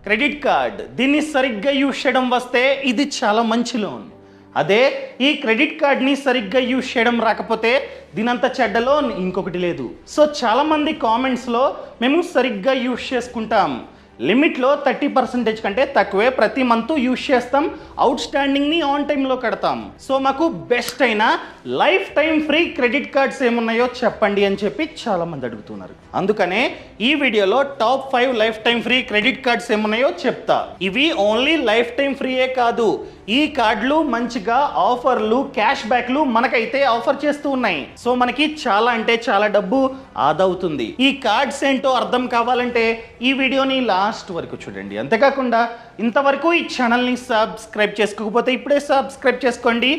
Credit card దీన్ని సరిగ్గా use చేయడం వస్తే ఇది చాలా మంచి లోన్. అదే ఈ క్రెడిట్ కార్డ్ని సరిగ్గా యూజ్ చేయడం రాకపోతే దీనంత చెడ్డ లోన్ ఇంకొకటి లేదు. సో చాలామంది కామెంట్స్లో మేము సరిగ్గా యూజ్ చేసుకుంటాం, లిమిట్లో 30% కంటే తక్కువే ప్రతి మంత్ యూజ్ చేస్తాం, అవుట్ స్టాండింగ్ని ఆన్ టైంలో కడతాం, సో మాకు బెస్ట్ అయిన life time free credit cards ఏమున్నాయో చెప్పండి అని చెప్పి చాలామంది అడుగుతున్నారు. అందుకనే ఈ వీడియోలో top 5 life time free credit cards ఏమున్నాయో చెప్తా. ఇవి ఓన్లీ లైఫ్ టైం ఫ్రీయే కాదు, ఈ కార్డులు మంచిగా ఆఫర్లు క్యాష్ బ్యాక్లు మనకైతే ఆఫర్ చేస్తూ ఉన్నాయి. సో మనకి చాలా అంటే చాలా డబ్బు ఆదా అవుతుంది. ఈ కార్డ్స్ ఏంటో అర్థం కావాలంటే ఈ వీడియోని లాస్ట్ వరకు చూడండి. అంతేకాకుండా ఇంతవరకు ఈ ఛానల్ని సబ్స్క్రైబ్ చేసుకోకపోతే ఇప్పుడే సబ్స్క్రైబ్ చేసుకోండి.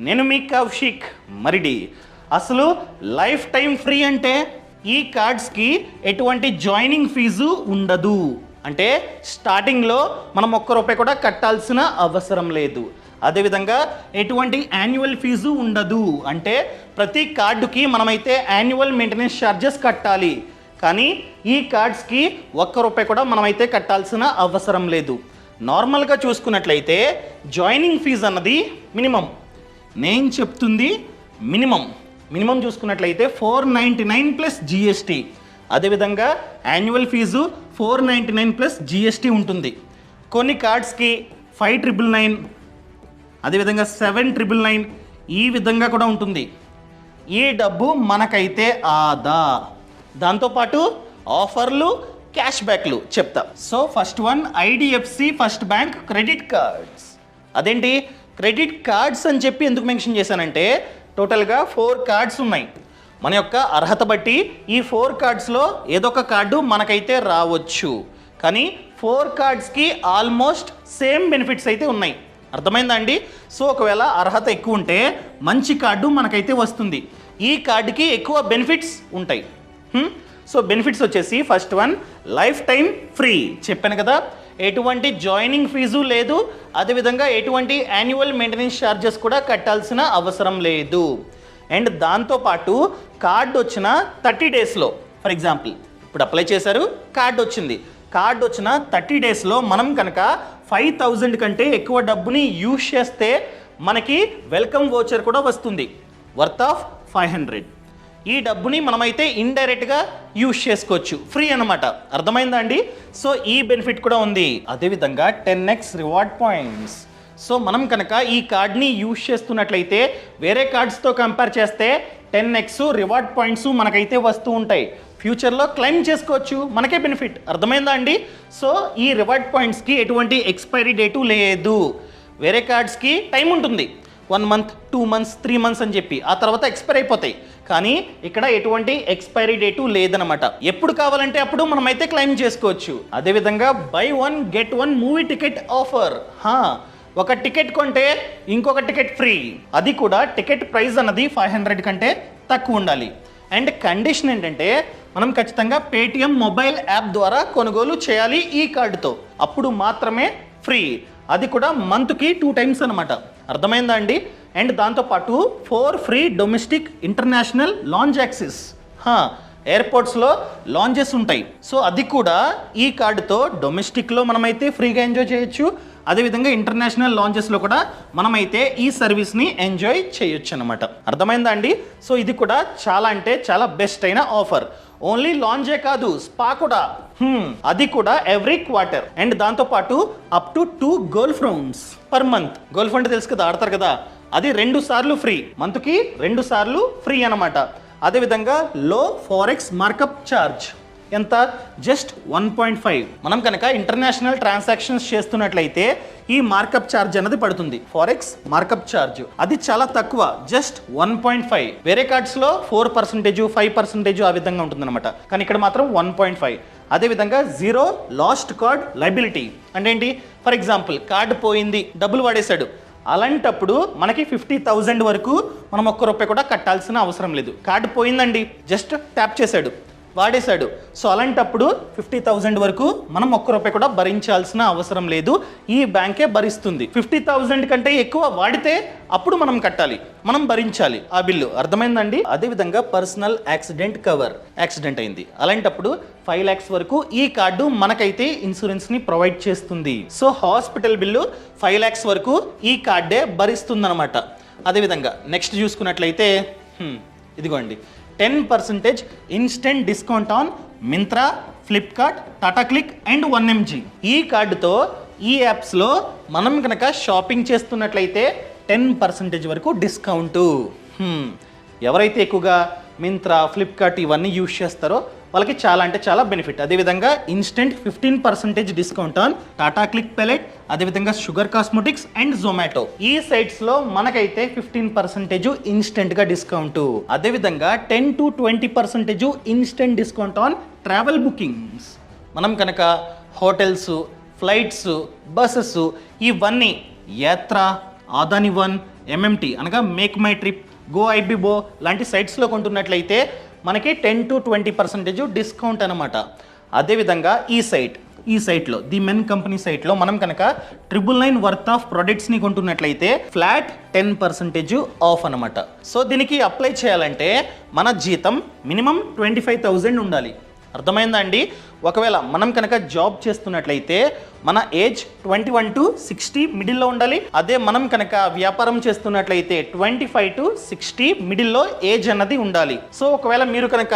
నేను మీ కౌశిక్ మరిడి. అసలు లైఫ్ టైం ఫ్రీ అంటే ఈ కార్డ్స్కి ఎటువంటి జాయినింగ్ ఫీజు ఉండదు. అంటే స్టార్టింగ్లో మనం ₹1 కూడా కట్టాల్సిన అవసరం లేదు. అదేవిధంగా ఎటువంటి యాన్యువల్ ఫీజు ఉండదు. అంటే ప్రతి కార్డుకి మనమైతే యాన్యువల్ మెయింటెనెన్స్ ఛార్జెస్ కట్టాలి. కానీ ఈ కార్డ్స్కి ₹1 కూడా మనమైతే కట్టాల్సిన అవసరం లేదు. నార్మల్గా చూసుకున్నట్లయితే జాయినింగ్ ఫీజు అన్నది మినిమం, నేను చెప్తుంది మినిమం చూసుకున్నట్లయితే 499 ప్లస్ GST. అదేవిధంగా యాన్యువల్ ఫీజు 499 ప్లస్ GST ఉంటుంది. కొన్ని కార్డ్స్కి 5,999, అదేవిధంగా 7,999 ఈ విధంగా కూడా ఉంటుంది. ఈ డబ్బు మనకైతే ఆదా. దాంతోపాటు ఆఫర్లు క్యాష్ బ్యాక్లు చెప్తా. So first one IDFC first bank credit cards. అదేంటి క్రెడిట్ కార్డ్స్ అని చెప్పి ఎందుకు మెన్షన్ చేశానంటే టోటల్గా 4 కార్డ్స్ ఉన్నాయి. మన యొక్క అర్హత బట్టి ఈ 4 కార్డ్స్లో ఏదో ఒక కార్డు మనకైతే రావచ్చు. కానీ 4 కార్డ్స్కి ఆల్మోస్ట్ సేమ్ బెనిఫిట్స్ అయితే ఉన్నాయి. అర్థమైందా అండి? సో ఒకవేళ అర్హత ఎక్కువ ఉంటే మంచి కార్డు మనకైతే వస్తుంది. ఈ కార్డుకి ఎక్కువ బెనిఫిట్స్ ఉంటాయి. సో బెనిఫిట్స్ వచ్చేసి first one life time free చెప్పాను కదా, ఎటువంటి జాయినింగ్ ఫీజు లేదు. అదేవిధంగా ఎటువంటి యాన్యువల్ మెయింటెనెన్స్ ఛార్జెస్ కూడా కట్టాల్సిన అవసరం లేదు. అండ్ దాంతోపాటు కార్డు వచ్చిన 30 డేస్లో, ఫర్ ఎగ్జాంపుల్ ఇప్పుడు అప్లై చేశారు, కార్డు వచ్చింది, కార్డు వచ్చిన 30 డేస్లో మనం కనుక 5,000 కంటే ఎక్కువ డబ్బుని యూజ్ చేస్తే మనకి వెల్కమ్ వోచర్ కూడా వస్తుంది వర్త్ ఆఫ్ 500. ఈ డబ్బుని మనమైతే ఇండైరెక్ట్గా యూజ్ చేసుకోవచ్చు, ఫ్రీ అనమాట. అర్థమైందా అండి? సో ఈ బెనిఫిట్ కూడా ఉంది. అదేవిధంగా 10x రివార్డ్ పాయింట్స్. సో మనం కనుక ఈ కార్డ్ని యూజ్ చేస్తున్నట్లయితే వేరే కార్డ్స్తో కంపేర్ చేస్తే 10x రివార్డ్ పాయింట్స్ మనకైతే వస్తూ ఉంటాయి. ఫ్యూచర్లో క్లెయిమ్ చేసుకోవచ్చు, మనకే బెనిఫిట్. అర్థమైందా అండి? సో ఈ రివార్డ్ పాయింట్స్కి ఎటువంటి ఎక్స్పైరీ డేటు లేదు. వేరే కార్డ్స్కి టైం ఉంటుంది, 1 మంత్ 2 మంత్స్ 3 మంత్స్ అని చెప్పి, ఆ తర్వాత ఎక్స్పైర్ అయిపోతాయి. కానీ ఇక్కడ ఎటువంటి ఎక్స్పైరీ డేటు లేదనమాట. ఎప్పుడు కావాలంటే అప్పుడు మనమైతే క్లెయిమ్ చేసుకోవచ్చు. అదేవిధంగా by 1 get 1 movie ticket offer. ఒక టికెట్ కొంటే ఇంకొక టికెట్ ఫ్రీ. అది కూడా టికెట్ ప్రైస్ అన్నది 500 కంటే తక్కువ ఉండాలి. అండ్ కండిషన్ ఏంటంటే మనం ఖచ్చితంగా పేటిఎం మొబైల్ యాప్ ద్వారా కొనుగోలు చేయాలి ఈ కార్డుతో, అప్పుడు మాత్రమే ఫ్రీ. అది కూడా మంత్కి 2 టైమ్స్ అనమాట. అర్థమైందా అండి? అండ్ దాంతోపాటు 4 free domestic international lounge access. ఎయిర్పోర్ట్స్లో లాంజెస్ ఉంటాయి. సో అది కూడా ఈ కార్డుతో డొమెస్టిక్లో మనమైతే ఫ్రీగా ఎంజాయ్ చేయొచ్చు. అదేవిధంగా ఇంటర్నేషనల్ లాంజెస్లో కూడా మనమైతే ఈ సర్వీస్ని ఎంజాయ్ చేయొచ్చు అనమాట. అర్థమైందా అండి? సో ఇది కూడా చాలా అంటే చాలా బెస్ట్ అయిన ఆఫర్. ఓన్లీ లాంజే కాదు, స్పా కూడా, అది కూడా ఎవ్రీ క్వార్టర్. అండ్ దాంతోపాటు up to 2 golf rounds per month. Golf అంటే తెలుసు కదా, ఆడతారు కదా, అది 2 సార్లు ఫ్రీ, మంత్కి 2 సార్లు ఫ్రీ అనమాట. అదేవిధంగా లో ఫారెక్స్ మార్కప్ ఛార్జ్ ఎంత? జస్ట్ 1.5. మనం కనుక ఇంటర్నేషనల్ ట్రాన్సాక్షన్స్ చేస్తున్నట్లయితే ఈ మార్కప్ ఛార్జ్ అనేది పడుతుంది, ఫారెక్స్ మార్కప్ ఛార్జ్. అది చాలా తక్కువ, జస్ట్ 1.5. వేరే కార్డ్స్లో 4%, 5% ఆ విధంగా ఉంటుందన్నమాట. కానీ ఇక్కడ మాత్రం 1.5. అదేవిధంగా జీరో లాస్ట్ కార్డ్ లైబిలిటీ అంటే ఏంటి? ఫర్ ఎగ్జాంపుల్ కార్డు పోయింది, డబ్బులు వాడేశాడు, అలాంటప్పుడు మనకి 50,000 వరకు మనం ₹1 కూడా కట్టాల్సిన అవసరం లేదు. కార్డు పోయిందండి, జస్ట్ ట్యాప్ చేశాడు, వాడేశాడు. సో అలాంటప్పుడు 50,000 వరకు మనం ₹1 కూడా భరించాల్సిన అవసరం లేదు, ఈ బ్యాంకే భరిస్తుంది. 50,000 కంటే ఎక్కువ వాడితే అప్పుడు మనం కట్టాలి, మనం భరించాలి ఆ బిల్లు. అర్థమైందండి? అదేవిధంగా పర్సనల్ యాక్సిడెంట్ కవర్, యాక్సిడెంట్ అయింది, అలాంటప్పుడు 5 lakhs వరకు ఈ కార్డు మనకైతే ఇన్సూరెన్స్ని ప్రొవైడ్ చేస్తుంది. సో హాస్పిటల్ బిల్లు 5 lakhs వరకు ఈ కార్డే భరిస్తుందన్నమాట. అదేవిధంగా నెక్స్ట్ చూసుకున్నట్లయితే ఇదిగోండి 10% instant discount on Myntra, Flipkart, Tata click and 1mg. ఈ కార్డుతో ఈ యాప్స్లో మనం కనుక షాపింగ్ చేస్తున్నట్లయితే 10% వరకు డిస్కౌంటు. ఎవరైతే ఎక్కువగా మింత్రా, ఫ్లిప్కార్ట్ ఇవన్నీ యూజ్ చేస్తారో వాళ్ళకి చాలా అంటే చాలా బెనిఫిట్. అదేవిధంగా instant 15% discount on Tata click pellet, అదేవిధంగా షుగర్ కాస్మెటిక్స్ అండ్ జొమాటో. ఈ సైట్స్లో మనకైతే 15% ఇన్స్టెంట్గా డిస్కౌంట్. అదేవిధంగా 10 to 20% instant discount on travel bookings. మనం కనుక హోటల్స్, ఫ్లైట్స్, బస్సెస్ ఇవన్నీ యాత్ర, ఆదాని వన్, MMT అనగా make my trip, go Ibibo లాంటి సైట్స్లో కొంటున్నట్లయితే మనకి 10 to 20% డిస్కౌంట్ అనమాట. అదేవిధంగా ఈ సైట్లో ది మెన్ కంపెనీ సైట్లో మనం కనుక 999 వర్త్ ఆఫ్ ప్రొడక్ట్స్ని కొంటున్నట్లయితే ఫ్లాట్ 10% ఆఫ్ అనమాట. సో దీనికి అప్లై చేయాలంటే మన జీతం మినిమం 25,000 ఉండాలి. అర్థమైందా అండి? ఒకవేళ మనం కనుక జాబ్ చేస్తున్నట్లయితే మన ఏజ్ 21 to 60 మిడిల్లో ఉండాలి. అదే మనం కనుక వ్యాపారం చేస్తున్నట్లయితే 25 to 60 మిడిల్లో ఏజ్ అన్నది ఉండాలి. సో ఒకవేళ మీరు కనుక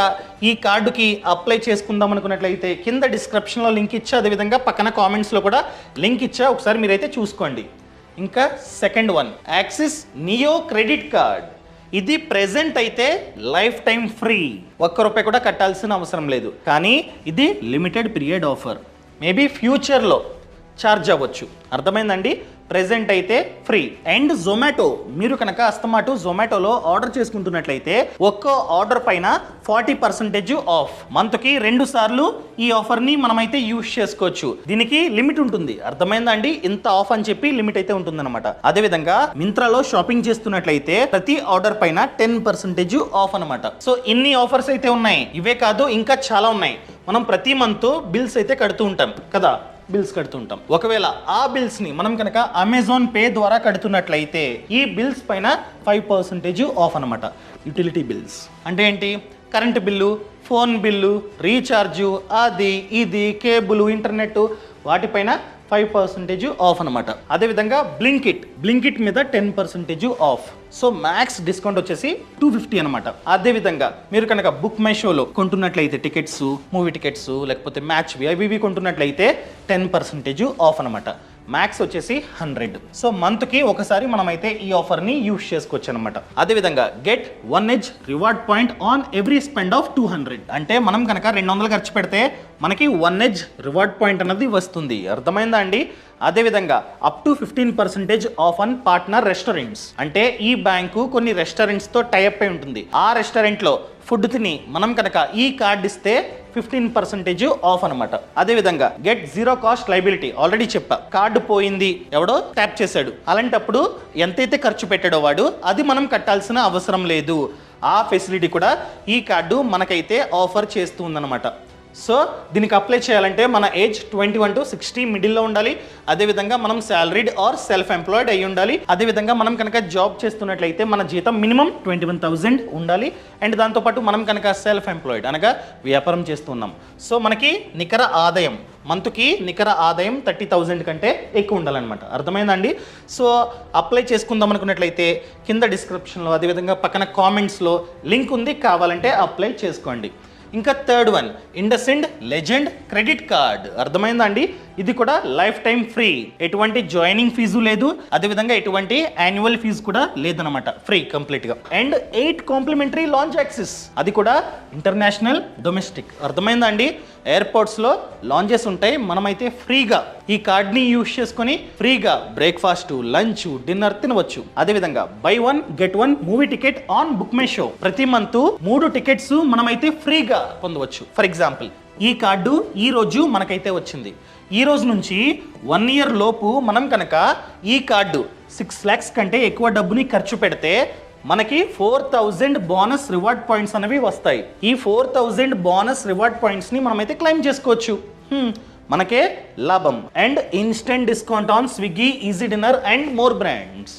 ఈ కార్డుకి అప్లై చేసుకుందాం అనుకున్నట్లయితే కింద డిస్క్రిప్షన్లో లింక్ ఇచ్చా, అదేవిధంగా పక్కన కామెంట్స్లో కూడా లింక్ ఇచ్చా, ఒకసారి మీరైతే చూసుకోండి. ఇంకా second one axis neo credit card. ఇది ప్రెజెంట్ అయితే లైఫ్ టైం ఫ్రీ, ₹1 కూడా కట్టాల్సిన అవసరం లేదు. కానీ ఇది లిమిటెడ్ పీరియడ్ ఆఫర్, మేబీ ఫ్యూచర్లో ఛార్జ్ అవ్వచ్చు. అర్థమైందండి? ప్రెజెంట్ అయితే ఫ్రీ. అండ్ జొమాటో, మీరు కనుక అస్తమాటు జొమాటోలో ఆర్డర్ చేసుకుంటున్నట్లయితే ఒక్కో ఆర్డర్ పైన 40% ఆఫ్. మంత్కి 2 సార్లు ఈ ఆఫర్ని మనమైతే యూజ్ చేసుకోవచ్చు. దీనికి లిమిట్ ఉంటుంది. అర్థమైందా అండి? ఇంత ఆఫ్ అని చెప్పి లిమిట్ అయితే ఉంటుందన్నమాట. అదేవిధంగా మింత్రాలో షాపింగ్ చేస్తున్నట్లయితే ప్రతి ఆర్డర్ పైన 10% ఆఫ్ అనమాట. సో ఇన్ని ఆఫర్స్ అయితే ఉన్నాయి. ఇవే కాదు, ఇంకా చాలా ఉన్నాయి. మనం ప్రతి మంత్ బిల్స్ అయితే కడుతూ ఉంటాం కదా, బిల్స్ కడుతుంటాం. ఒకవేళ ఆ బిల్స్ని మనం కనుక అమెజాన్ పే ద్వారా కడుతున్నట్లయితే ఈ బిల్స్ పైన 5% ఆఫ్ అనమాట. యూటిలిటీ బిల్స్ అంటే ఏంటి? Current bill, phone bill, recharge, అది ఇది కేబుల్, ఇంటర్నెట్, వాటిపైన 5% ఆఫ్ అనమాట. అదేవిధంగా బ్లింకిట్ మీద 10% ఆఫ్. సో మ్యాక్స్ డిస్కౌంట్ వచ్చేసి 250 అనమాట. అదేవిధంగా మీరు కనుక బుక్ మై షోలో కొంటున్నట్లయితే టికెట్స్, మూవీ టికెట్స్, లేకపోతే మ్యాచ్వి అవి కొంటున్నట్లయితే 10% ఆఫ్ అనమాట. మ్యాక్స్ వచ్చేసి 100. సో మంత్కి ఒకసారి మనమైతే ఈ ఆఫర్ని యూజ్ చేసుకోవచ్చు అనమాట. అదేవిధంగా get 1 reward point on every spend of 200. అంటే మనం కనుక 200 ఖర్చు పెడితే మనకి 1 రివార్డ్ పాయింట్ అనేది వస్తుంది. అర్థమైందా అండి? అదేవిధంగా up to 15% of on partner restaurants. అంటే ఈ బ్యాంకు కొన్ని రెస్టారెంట్స్తో టైఅప్ అయి ఉంటుంది. ఆ రెస్టారెంట్లో ఫుడ్ తిని మనం కనుక ఈ కార్డ్ ఇస్తే 15% ఆఫ్ అనమాట. అదేవిధంగా గెట్ 0 కాస్ట్ లైబిలిటీ. ఆల్రెడీ చెప్పా, కార్డు పోయింది, ఎవడో ట్యాప్ చేశాడు, అలాంటప్పుడు ఎంతైతే ఖర్చు పెట్టాడో వాడు అది మనం కట్టాల్సిన అవసరం లేదు. ఆ ఫెసిలిటీ కూడా ఈ కార్డు మనకైతే ఆఫర్ చేస్తూ ఉందన్నమాట. సో దీనికి అప్లై చేయాలంటే మన ఏజ్ 21 to 60 మిడిల్లో ఉండాలి. అదేవిధంగా మనం సాలరీడ్ ఆర్ సెల్ఫ్ ఎంప్లాయిడ్ అయి ఉండాలి. అదేవిధంగా మనం కనుక జాబ్ చేస్తున్నట్లయితే మన జీతం మినిమం 21,000 ఉండాలి. అండ్ దాంతోపాటు మనం కనుక సెల్ఫ్ ఎంప్లాయిడ్ అనగా వ్యాపారం చేస్తున్నాం. సో మనకి నికర ఆదాయం మంత్కి నికర ఆదాయం 30,000 కంటే ఎక్కువ ఉండాలన్నమాట. అర్థమైందండి? సో అప్లై చేసుకుందాం అనుకున్నట్లయితే కింద డిస్క్రిప్షన్లో, అదేవిధంగా పక్కన కామెంట్స్లో లింక్ ఉంది, కావాలంటే అప్లై చేసుకోండి. ఇంకా third one IndusInd legend credit card. అర్థమైందా అండి? ఇది కూడా లైఫ్ టైం ఫ్రీ, ఎటువంటి జాయినింగ్ ఫీజు లేదు, అదేవిధంగా ఎటువంటి యాన్యువల్ ఫీజు కూడా లేదనమాట, ఫ్రీ కంప్లీట్గా. అండ్ 8 కాంప్లిమెంటరీ లాంచ్ యాక్సెస్, అది కూడా ఇంటర్నేషనల్, డొమెస్టిక్. అర్థమైందా అండి? ఎయిర్పోర్ట్స్లో లాంచెస్ ఉంటాయి, మనమైతే ఫ్రీగా ఈ కార్డ్ని యూజ్ చేసుకొని ఫ్రీగా బ్రేక్ఫాస్ట్, లంచ్, డిన్నర్ తినవచ్చు. అదేవిధంగా by 1 get 1 movie ticket on book my show. ప్రతి మంత్ 3 టికెట్స్ మనమైతే ఫ్రీగా పొందవచ్చు. ఫర్ ఎగ్జాంపుల్ ఈ కార్డు ఈ రోజు మనకైతే వచ్చింది. ఈ రోజు నుంచి 1 year లోపు మనం కనుక ఈ కార్డు 6 lakhs కంటే ఎక్కువ డబ్బుని ఖర్చు పెడితే మనకి 4000 బోనస్ రివార్డ్ పాయింట్స్ అనేవి వస్తాయి. ఈ 4000 బోనస్ రివార్డ్ పాయింట్స్ని మనమైతే క్లెయిమ్ చేసుకోవచ్చు. మనకే లాభం. And instant discount on Swiggy, easy dinner and more brands.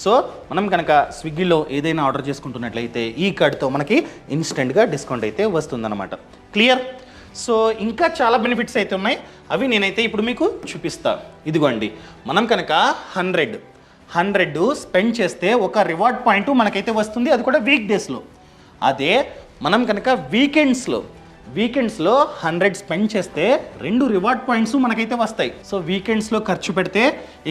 So మనం కనుక స్విగ్గీలో ఏదైనా ఆర్డర్ చేసుకుంటున్నట్లయితే ఈ కార్డ్తో మనకి ఇన్స్టెంట్గా డిస్కౌంట్ అయితే వస్తుందన్నమాట. క్లియర్? సో ఇంకా చాలా బెనిఫిట్స్ అయితే ఉన్నాయి, అవి నేనైతే ఇప్పుడు మీకు చూపిస్తా. ఇదిగోండి, మనం కనుక 100 స్పెండ్ చేస్తే ఒక రివార్డ్ పాయింట్ మనకైతే వస్తుంది, అది కూడా వీక్ డేస్లో. అదే మనం కనుక వీకెండ్స్లో 100 స్పెండ్ చేస్తే 2 రివార్డ్ పాయింట్స్ మనకైతే వస్తాయి. సో వీకెండ్స్లో ఖర్చు పెడితే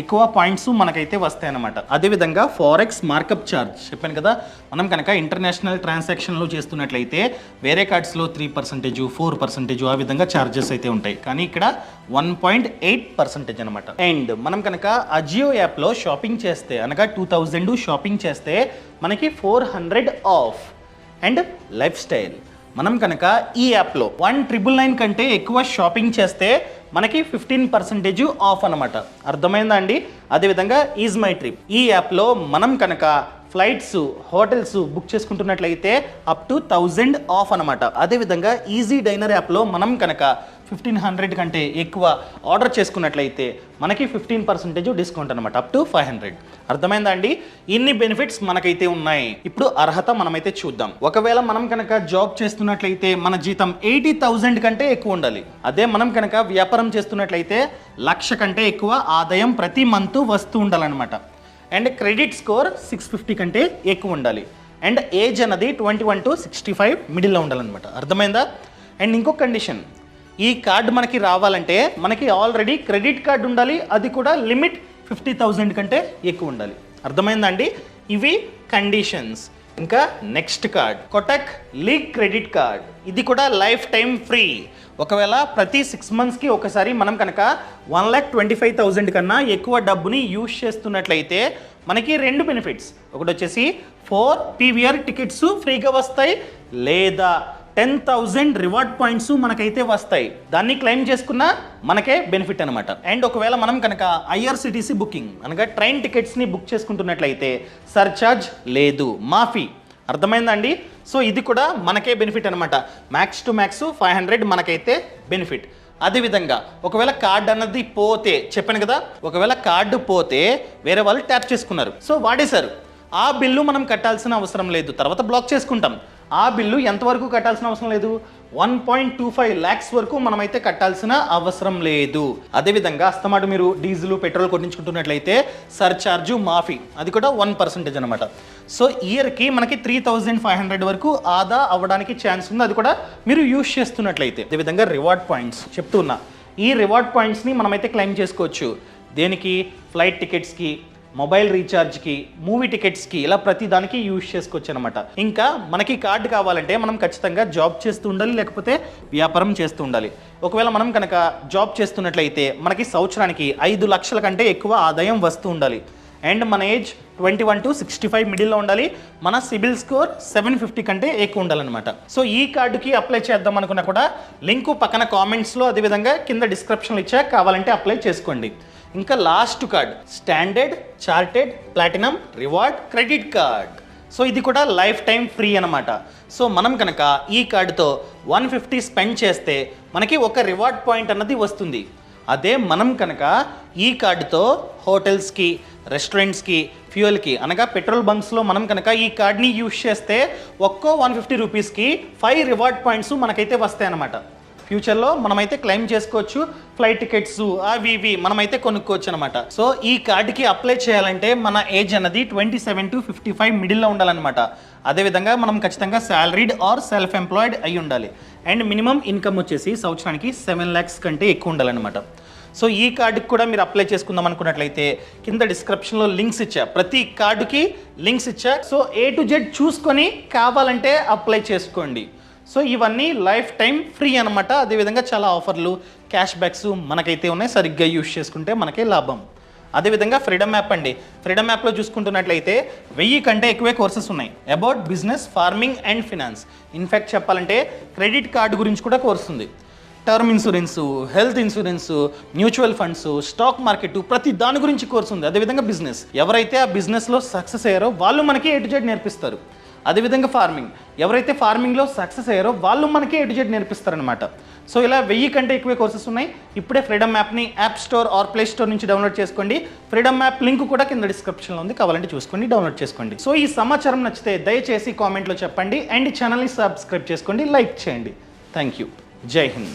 ఎక్కువ పాయింట్స్ మనకైతే వస్తాయి అన్నమాట. అదేవిధంగా ఫారెక్స్ మార్కప్ ఛార్జ్ చెప్పాను కదా, మనం కనుక ఇంటర్నేషనల్ ట్రాన్సాక్షన్లు చేస్తున్నట్లయితే వేరే కార్డ్స్లో 3%, 4% ఆ విధంగా ఛార్జెస్ అయితే ఉంటాయి, కానీ ఇక్కడ 1.8% అనమాట. అండ్ మనం కనుక అజియో యాప్లో షాపింగ్ చేస్తే అనగా 2000 షాపింగ్ చేస్తే మనకి 400 ఆఫ్. అండ్ లైఫ్ స్టైల్ మనం కనుక ఈ యాప్లో 1,999 కంటే ఎక్కువ షాపింగ్ చేస్తే మనకి 15% ఆఫ్ అనమాట. అర్థమైందా అండి? అదేవిధంగా ఈజ్ మై ట్రిప్ ఈ యాప్లో మనం కనుక ఫ్లైట్స్, హోటల్స్ బుక్ చేసుకుంటున్నట్లయితే అప్ టు 1000 ఆఫ్ అనమాట. అదేవిధంగా ఈజీ డైనర్ యాప్లో మనం కనుక 1500 కంటే ఎక్కువ ఆర్డర్ చేసుకున్నట్లయితే మనకి 15% డిస్కౌంట్ అనమాట, అప్ టు 500. అర్థమైందా అండి? ఇన్ని బెనిఫిట్స్ మనకైతే ఉన్నాయి. ఇప్పుడు అర్హత మనమైతే చూద్దాం. ఒకవేళ మనం కనుక జాబ్ చేస్తున్నట్లయితే మన జీతం 80,000 కంటే ఎక్కువ ఉండాలి. అదే మనం కనుక వ్యాపారం చేస్తున్నట్లయితే 1,00,000 కంటే ఎక్కువ ఆదాయం ప్రతి మంత్ వస్తూ ఉండాలన్నమాట. అండ్ క్రెడిట్ స్కోర్ 650 కంటే ఎక్కువ ఉండాలి. అండ్ ఏజ్ అన్నది 21 to 65 మిడిల్లో ఉండాలన్నమాట. అర్థమైందా? అండ్ ఇంకొక కండిషన్, ఈ కార్డు మనకి రావాలంటే మనకి ఆల్రెడీ క్రెడిట్ కార్డు ఉండాలి, అది కూడా లిమిట్ 50,000 కంటే ఎక్కువ ఉండాలి. అర్థమైందా అండి? ఇవి కండిషన్స్. ఇంకా next card Kotak league credit card, ఇది కూడా లైఫ్ టైం ఫ్రీ. ఒకవేళ ప్రతి 6 monthsకి ఒకసారి మనం కనుక 1,25,000 కన్నా ఎక్కువ డబ్బుని యూజ్ చేస్తున్నట్లయితే మనకి 2 బెనిఫిట్స్. ఒకటి వచ్చేసి 4 PVR టికెట్స్ ఫ్రీగా వస్తాయి, లేదా 10,000 రివార్డ్ పాయింట్స్ మనకైతే వస్తాయి. దాన్ని క్లెయిమ్ చేసుకున్న మనకే బెనిఫిట్ అనమాట. అండ్ ఒకవేళ మనం కనుక IRCTC బుకింగ్ అనగా ట్రైన్ టికెట్స్ని బుక్ చేసుకుంటున్నట్లయితే సర్చార్జ్ లేదు, మాఫీ. అర్థమైందా అండి? సో ఇది కూడా మనకే బెనిఫిట్ అనమాట. మ్యాక్స్ టు మ్యాక్స్ 500 మనకైతే బెనిఫిట్. అదేవిధంగా ఒకవేళ కార్డ్ అన్నది పోతే, చెప్పాను కదా, ఒకవేళ కార్డు పోతే వేరే వాళ్ళు ట్యాప్ చేసుకున్నారు, సో వాడేశారు, ఆ బిల్లు మనం కట్టాల్సిన అవసరం లేదు, తర్వాత బ్లాక్ చేసుకుంటాం. ఆ బిల్లు ఎంతవరకు కట్టాల్సిన అవసరం లేదు? 1.25 lakhs వరకు మనమైతే కట్టాల్సిన అవసరం లేదు. అదేవిధంగా అస్తమాటు మీరు డీజిల్, పెట్రోల్ కొట్టించుకుంటున్నట్లయితే సర్చార్జు మాఫీ, అది కూడా 1% అనమాట. సో ఇయర్కి మనకి 3,500 వరకు ఆదా అవ్వడానికి ఛాన్స్ ఉంది, అది కూడా మీరు యూజ్ చేస్తున్నట్లయితే. అదేవిధంగా రివార్డ్ పాయింట్స్ చెప్తున్నా, ఈ రివార్డ్ పాయింట్స్ని మనమైతే క్లెయిమ్ చేసుకోవచ్చు. దేనికి? ఫ్లైట్ టికెట్స్కి, మొబైల్ రీఛార్జ్కి, మూవీ టికెట్స్కి, ఇలా ప్రతి దానికి యూజ్ చేసుకోవచ్చు అనమాట. ఇంకా మనకి కార్డు కావాలంటే మనం ఖచ్చితంగా జాబ్ చేస్తూ ఉండాలి, లేకపోతే వ్యాపారం చేస్తూ ఉండాలి. ఒకవేళ మనం కనుక జాబ్ చేస్తున్నట్లయితే మనకి సంవత్సరానికి 5 లక్షల కంటే ఎక్కువ ఆదాయం వస్తూ ఉండాలి. అండ్ మన ఏజ్ 21 to 65 మిడిల్లో ఉండాలి. మన సిబిల్ స్కోర్ 750 కంటే ఎక్కువ ఉండాలన్నమాట. సో ఈ కార్డుకి అప్లై చేద్దాం అనుకున్నా కూడా లింకు పక్కన కామెంట్స్లో, అదేవిధంగా కింద డిస్క్రిప్షన్లో ఇచ్చా, కావాలంటే అప్లై చేసుకోండి. ఇంకా last card standard chartered platinum reward credit card. So ఇది కూడా లైఫ్ టైం ఫ్రీ అనమాట. సో మనం కనుక ఈ కార్డుతో 150 స్పెండ్ చేస్తే మనకి ఒక రివార్డ్ పాయింట్ అన్నది వస్తుంది. అదే మనం కనుక ఈ కార్డుతో హోటల్స్కి, రెస్టారెంట్స్కి, ఫ్యూయల్కి అనగా పెట్రోల్ బంక్స్లో మనం కనుక ఈ కార్డ్ని యూజ్ చేస్తే ఒక్కో 150 రూపీస్కి 5 రివార్డ్ పాయింట్స్ మనకైతే వస్తాయి అన్నమాట. ఫ్యూచర్లో మనమైతే క్లెయిమ్ చేసుకోవచ్చు. ఫ్లైట్ టికెట్స్ అవి ఇవి మనమైతే కొనుక్కోవచ్చు అనమాట. సో ఈ కార్డుకి అప్లై చేయాలంటే మన ఏజ్ అన్నది 27 to 55 మిడిల్లో ఉండాలన్నమాట. అదేవిధంగా మనం ఖచ్చితంగా శాలరీడ్ ఆర్ సెల్ఫ్ ఎంప్లాయిడ్ అయి ఉండాలి. అండ్ మినిమం ఇన్కమ్ వచ్చేసి సంవత్సరానికి 7 lakhs కంటే ఎక్కువ ఉండాలన్నమాట. సో ఈ కార్డుకి కూడా మీరు అప్లై చేసుకుందాం అనుకున్నట్లయితే కింద డిస్క్రిప్షన్లో లింక్స్ ఇచ్చా, ప్రతి కార్డుకి లింక్స్ ఇచ్చా. సో A to Z చూసుకొని కావాలంటే అప్లై చేసుకోండి. సో ఇవన్నీ లైఫ్ టైం ఫ్రీ అనమాట. అదేవిధంగా చాలా ఆఫర్లు, క్యాష్ బ్యాక్స్ మనకైతే ఉన్నాయి, సరిగ్గా యూజ్ చేసుకుంటే మనకే లాభం. అదేవిధంగా ఫ్రీడమ్ యాప్ అండి, ఫ్రీడమ్ యాప్లో చూసుకుంటున్నట్లయితే 1000 కంటే ఎక్కువే కోర్సెస్ ఉన్నాయి. About business, farming and finance. In fact చెప్పాలంటే క్రెడిట్ కార్డు గురించి కూడా కోర్స్ ఉంది. Term insurance, health insurance, mutual funds, stock market, ప్రతి దాని గురించి కోర్సు ఉంది. అదేవిధంగా బిజినెస్, ఎవరైతే ఆ బిజినెస్లో సక్సెస్ అయ్యారో వాళ్ళు మనకి A to Z నేర్పిస్తారు. అదేవిధంగా ఫార్మింగ్, ఎవరైతే ఫార్మింగ్లో సక్సెస్ అయ్యారో వాళ్ళు మనకి A to Z నేర్పిస్తారనమాట. సో ఇలా 1000 కంటే ఎక్కువ కోర్సెస్ ఉన్నాయి. ఇప్పుడే ఫ్రీడమ్ యాప్ని app store or play store నుంచి డౌన్లోడ్ చేసుకోండి. ఫ్రీడమ్ యాప్ లింక్ కూడా కింద డిస్క్రిప్షన్లో ఉంది, కావాలంటే చూసుకోండి, డౌన్లోడ్ చేసుకోండి. సో ఈ సమాచారం నచ్చితే దయచేసి కామెంట్లో చెప్పండి అండ్ ఛానల్ని సబ్స్క్రైబ్ చేసుకోండి, లైక్ చేయండి. Thank you. జై హింద్.